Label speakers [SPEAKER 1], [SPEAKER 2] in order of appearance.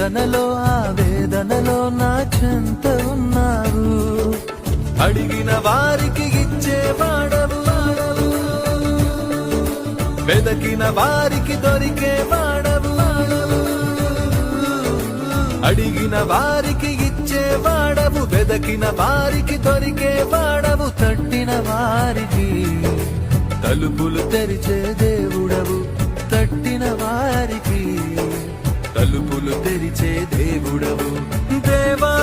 [SPEAKER 1] వేదనలో ఆవేదనలో నా చెంత ఉన్నావు. అడిగిన వారికి ఇచ్చేవాడవు, వెదకిన వారికి దొరికేవాడవు. అడిగిన వారికి ఇచ్చేవాడవు, వెదకిన వారికి దొరికేవాడవు. తట్టిన వారికి తలుపులు తెరిచే దేవుడవు, తట్టిన వారికి తలుపులు తెరిచే దేవుడవు. దేవా